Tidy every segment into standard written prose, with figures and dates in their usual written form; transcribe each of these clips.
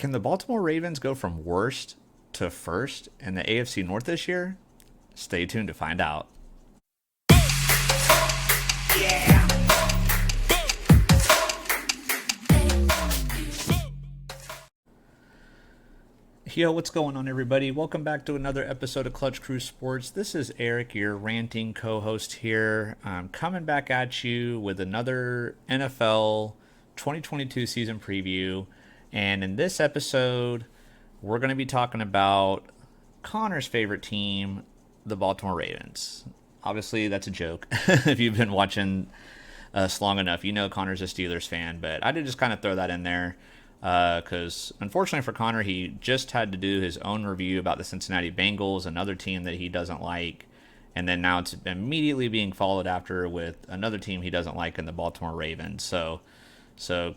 Can the Baltimore Ravens go from worst to first in the AFC North this year? Stay tuned to find out. Yo, what's going on, everybody? Welcome back to another episode of Clutch Crew Sports. This is Eric, your ranting co-host here. I'm coming back at you with another NFL 2022 season preview. And in this episode, we're going to be talking about Connor's favorite team, the Baltimore Ravens. Obviously, that's a joke. If you've been watching us long enough, you know Connor's a Steelers fan, but I did just kind of throw that in there because unfortunately for Connor, he just had to do his own review about the Cincinnati Bengals, another team that he doesn't like, and then now it's immediately being followed after with another team he doesn't like in the Baltimore Ravens. So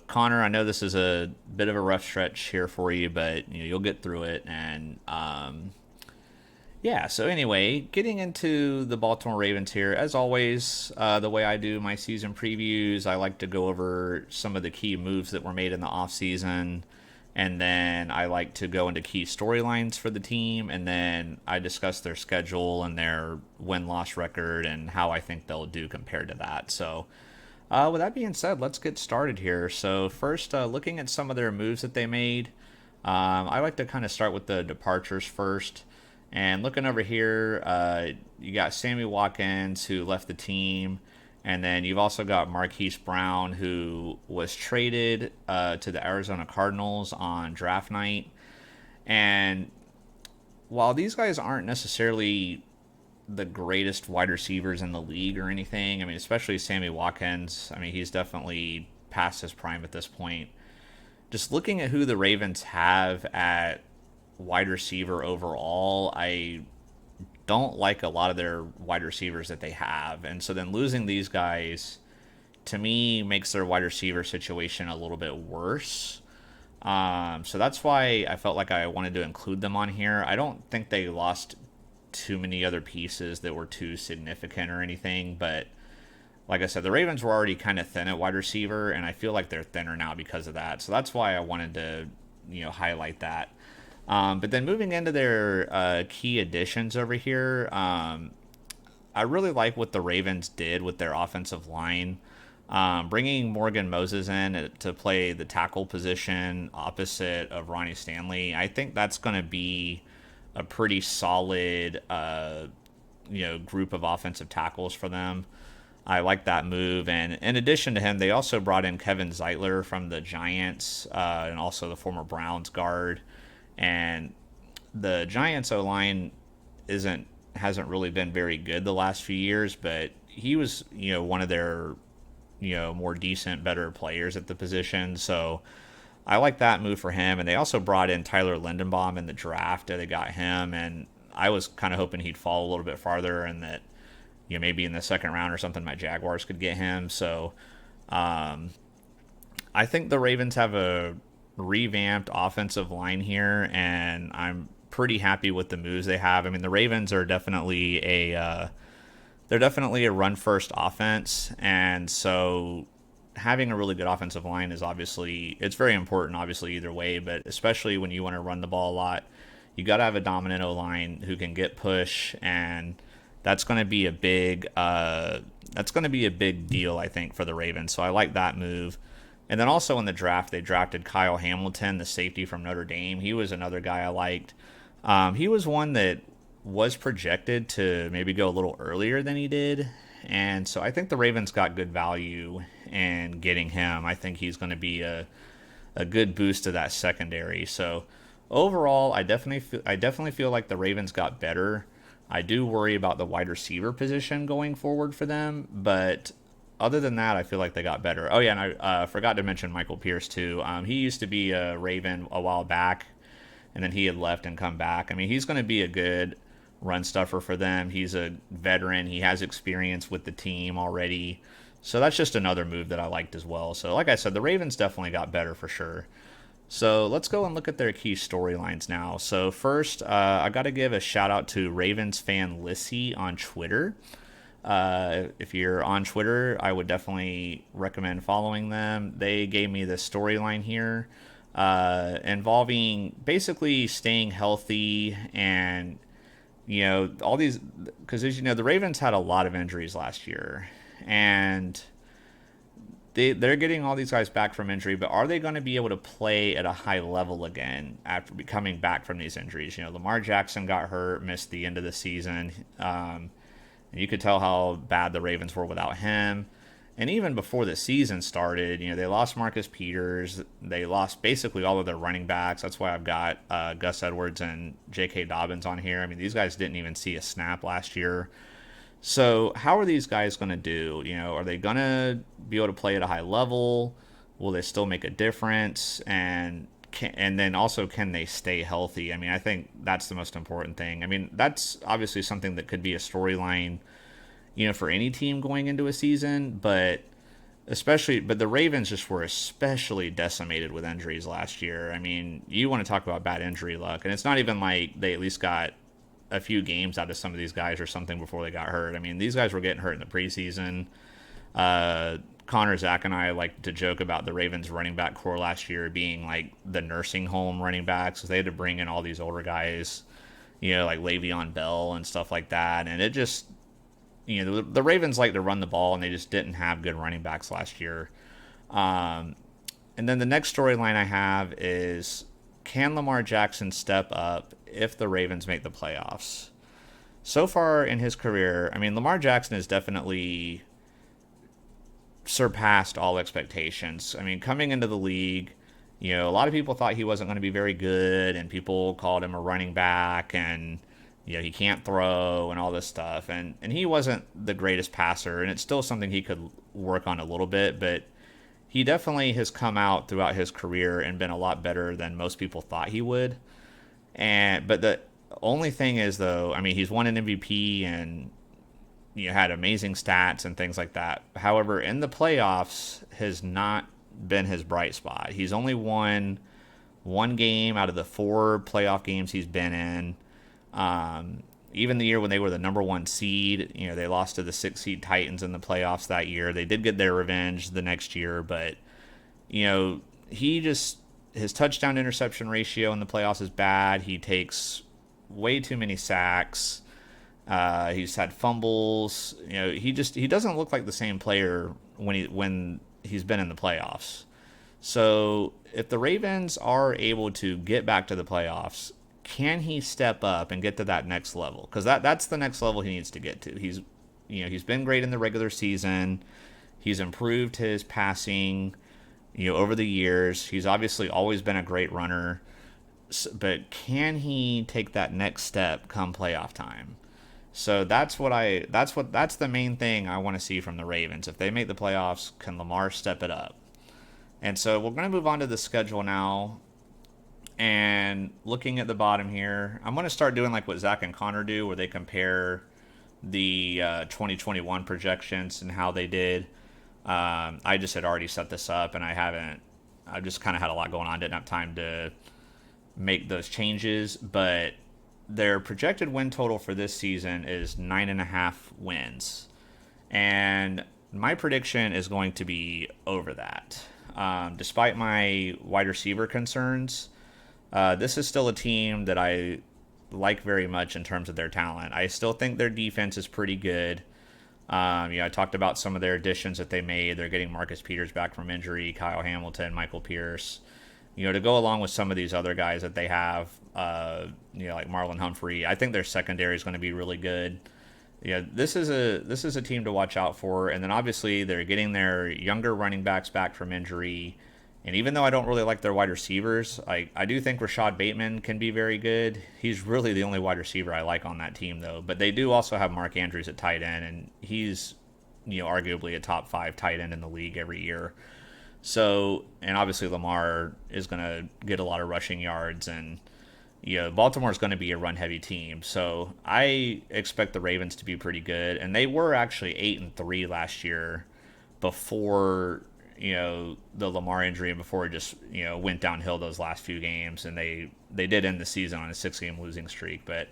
Connor, I know this is a bit of a rough stretch here for you, but you'll get through it. And yeah, so anyway, getting into the Baltimore Ravens here, as always, the way I do my season previews, I like to go over some of the key moves that were made in the offseason, and then I like to go into key storylines for the team, and then I discuss their schedule and their win-loss record and how I think they'll do compared to that. So with that being said, let's get started here. So first, looking at some of their moves that they made, I like to kind of start with the departures first. And looking over here, you got Sammy Watkins, who left the team. And then you've also got Marquise Brown, who was traded to the Arizona Cardinals on draft night. And while these guys aren't necessarily the greatest wide receivers in the league or anything, I mean, especially Sammy Watkins, I mean, he's definitely past his prime at this point. Just looking at who the Ravens have at wide receiver overall, I don't like a lot of their wide receivers that they have. And so then losing these guys, to me, makes their wide receiver situation a little bit worse. So that's why I felt like I wanted to include them on here. I don't think they lost too many other pieces that were too significant or anything, but like I said, the Ravens were already kind of thin at wide receiver, and I feel like they're thinner now because of that. So that's why I wanted to, highlight that. But then moving into their key additions over here, I really like what the Ravens did with their offensive line. Bringing Morgan Moses in to play the tackle position opposite of Ronnie Stanley, I think that's going to be a pretty solid, group of offensive tackles for them. I like that move. And in addition to him, they also brought in Kevin Zeitler from the Giants and also the former Browns guard. And the Giants O-line hasn't really been very good the last few years, but he was, one of their, more decent, better players at the position. So I like that move for him. And they also brought in Tyler Lindenbaum in the draft. They got him, and I was kind of hoping he'd fall a little bit farther and that, maybe in the second round or something, my Jaguars could get him. So I think the Ravens have a revamped offensive line here, and I'm pretty happy with the moves they have. I mean, the Ravens are definitely a run first offense, and so having a really good offensive line is it's very important, obviously, either way, but especially when you want to run the ball a lot, you got to have a dominant O-line who can get push, and that's going to be a big deal, I think, for the Ravens. So I like that move. And then also in the draft, they drafted Kyle Hamilton, the safety from Notre Dame. He was another guy I liked. He was one that was projected to maybe go a little earlier than he did. And so I think the Ravens got good value in getting him. I think he's going to be a good boost to that secondary. So overall, I definitely feel like the Ravens got better. I do worry about the wide receiver position going forward for them, but other than that, I feel like they got better. Oh, yeah, and I forgot to mention Michael Pierce, too. He used to be a Raven a while back, and then he had left and come back. I mean, he's going to be a good run stuffer for them. He's a veteran. He has experience with the team already. So that's just another move that I liked as well. So like I said, the Ravens definitely got better for sure. So let's go and look at their key storylines now. So first, I got to give a shout out to Ravens fan Lissy on Twitter. If you're on Twitter, I would definitely recommend following them. They gave me this storyline here. involving basically staying healthy and, all these, because as you know, the Ravens had a lot of injuries last year, and they're getting all these guys back from injury, but are they going to be able to play at a high level again after coming back from these injuries? Lamar Jackson got hurt, missed the end of the season, and you could tell how bad the Ravens were without him. And even before the season started, they lost Marcus Peters. They lost basically all of their running backs. That's why I've got Gus Edwards and J.K. Dobbins on here. I mean, these guys didn't even see a snap last year. So how are these guys going to do? Are they going to be able to play at a high level? Will they still make a difference? And then also, can they stay healthy? I mean, I think that's the most important thing. I mean, that's obviously something that could be a storyline, for any team going into a season, but the Ravens just were especially decimated with injuries last year. I mean, you want to talk about bad injury luck, and it's not even like they at least got a few games out of some of these guys or something before they got hurt. I mean, these guys were getting hurt in the preseason. Connor, Zach, and I like to joke about the Ravens running back core last year being like the nursing home running backs, because they had to bring in all these older guys, like Le'Veon Bell and stuff like that. And it just, the Ravens like to run the ball, and they just didn't have good running backs last year. And then the next storyline I have is, can Lamar Jackson step up if the Ravens make the playoffs? So far in his career, I mean, Lamar Jackson has definitely surpassed all expectations. I mean, coming into the league, a lot of people thought he wasn't going to be very good, and people called him a running back, and he can't throw and all this stuff. And he wasn't the greatest passer, and it's still something he could work on a little bit, but he definitely has come out throughout his career and been a lot better than most people thought he would. But the only thing is, though, I mean, he's won an MVP and had amazing stats and things like that. However, in the playoffs has not been his bright spot. He's only won one game out of the 4 playoff games he's been in. Even the year when they were the number 1 seed, they lost to the 6 seed Titans in the playoffs that year. They did get their revenge the next year, but his touchdown interception ratio in the playoffs is bad. He takes way too many sacks. He's had fumbles. He doesn't look like the same player when he's been in the playoffs. So if the Ravens are able to get back to the playoffs, can he step up and get to that next level? Because that's the next level he needs to get to. He's been great in the regular season. He's improved his passing, over the years. He's obviously always been a great runner, but can he take that next step come playoff time? So that's the main thing I want to see from the Ravens. If they make the playoffs, can Lamar step it up? And so we're going to move on to the schedule now. And looking at the bottom here, I'm going to start doing like what Zach and Connor do, where they compare the 2021 projections and how they did. I just had already set this up, and I just kind of had a lot going on. Didn't have time to make those changes, but their projected win total for this season is 9.5 wins. And my prediction is going to be over that. Despite my wide receiver concerns, this is still a team that I like very much in terms of their talent. I still think their defense is pretty good. I talked about some of their additions that they made. They're getting Marcus Peters back from injury, Kyle Hamilton, Michael Pierce. To go along with some of these other guys that they have, like Marlon Humphrey. I think their secondary is going to be really good. This is a team to watch out for. And then obviously they're getting their younger running backs back from injury. And even though I don't really like their wide receivers, I do think Rashad Bateman can be very good. He's really the only wide receiver I like on that team, though. But they do also have Mark Andrews at tight end, and he's arguably a top 5 tight end in the league every year. So, and obviously Lamar is going to get a lot of rushing yards, and Baltimore is going to be a run-heavy team. So I expect the Ravens to be pretty good, and they were actually 8-3 last year before the Lamar injury, and before it just went downhill those last few games, and they did end the season on a 6-game losing streak. But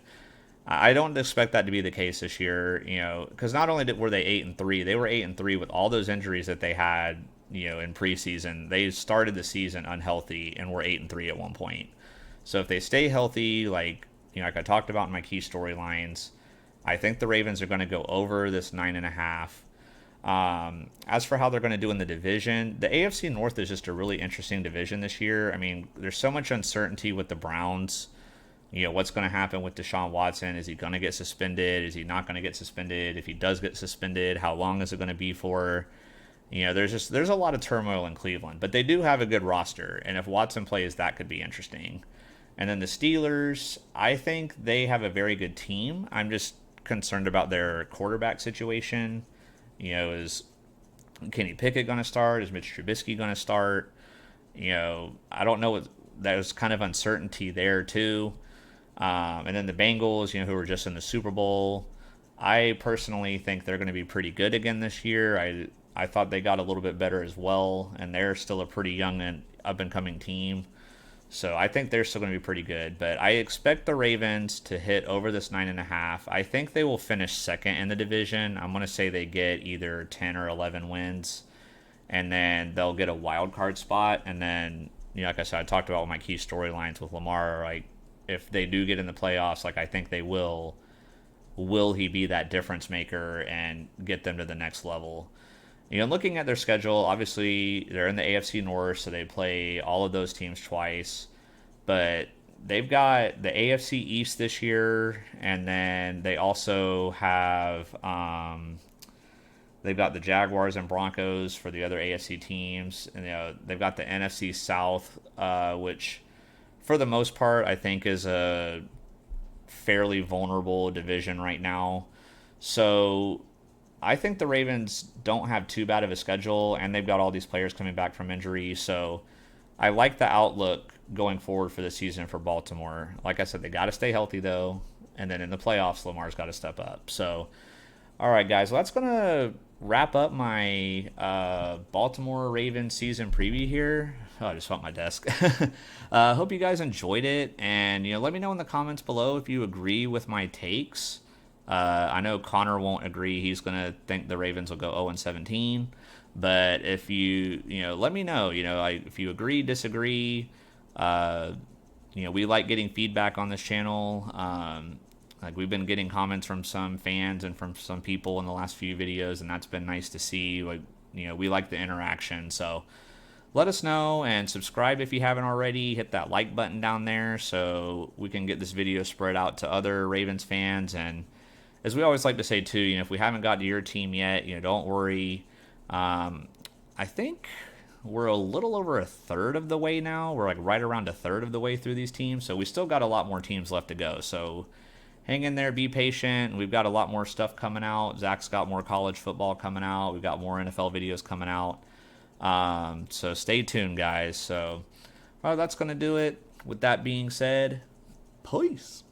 I don't expect that to be the case this year, because not only were they 8-3, they were 8-3 with all those injuries that they had in preseason. They started the season unhealthy and were 8-3 at one point. So if they stay healthy, like I talked about in my key storylines, I think the Ravens are going to go over this 9.5. As for how they're going to do in the division, the AFC North is just a really interesting division this year. I mean, there's so much uncertainty with the Browns. What's going to happen with Deshaun Watson? Is he going to get suspended? Is he not going to get suspended? If he does get suspended, how long is it going to be for? There's a lot of turmoil in Cleveland, but they do have a good roster, and if Watson plays, that could be interesting. And then the Steelers, I think they have a very good team. I'm just concerned about their quarterback situation. Is Kenny Pickett going to start? Is Mitch Trubisky going to start? I don't know. There's kind of uncertainty there too. And then the Bengals, who were just in the Super Bowl, I personally think they're going to be pretty good again this year. I thought they got a little bit better as well, and they're still a pretty young and up and coming team. So I think they're still going to be pretty good. But I expect the Ravens to hit over this 9.5. I think they will finish second in the division. I'm going to say they get either 10 or 11 wins, and then they'll get a wild card spot. And then, like I said, I talked about my key storylines with Lamar. Like, if they do get in the playoffs, like I think they will he be that difference maker and get them to the next level? Looking at their schedule, obviously they're in the AFC North, so they play all of those teams twice. But they've got the AFC East this year, and then they also have they've got the Jaguars and Broncos for the other AFC teams, and they've got the NFC South, which for the most part I think is a fairly vulnerable division right now. So I think the Ravens don't have too bad of a schedule, and they've got all these players coming back from injury. So I like the outlook going forward for the season for Baltimore. Like I said, they got to stay healthy, though. And then in the playoffs, Lamar's got to step up. So, all right, guys, well, that's going to wrap up my Baltimore Ravens season preview here. Oh, I just felt my desk. Hope you guys enjoyed it. And, let me know in the comments below if you agree with my takes. I know Connor won't agree. He's going to think the Ravens will go 0-17. But if you let me know, if you agree, disagree. We like getting feedback on this channel. Like, we've been getting comments from some fans and from some people in the last few videos, and that's been nice to see. Like, we like the interaction. So let us know, and subscribe if you haven't already. Hit that like button down there so we can get this video spread out to other Ravens fans. And as we always like to say too, if we haven't got to your team yet, don't worry. I think we're a little over a third of the way now. We're like right around a third of the way through these teams, so we still got a lot more teams left to go. So hang in there, be patient. We've got a lot more stuff coming out. Zach's got more college football coming out. We've got more NFL videos coming out. So stay tuned, guys. So, well, that's going to do it. With that being said, peace.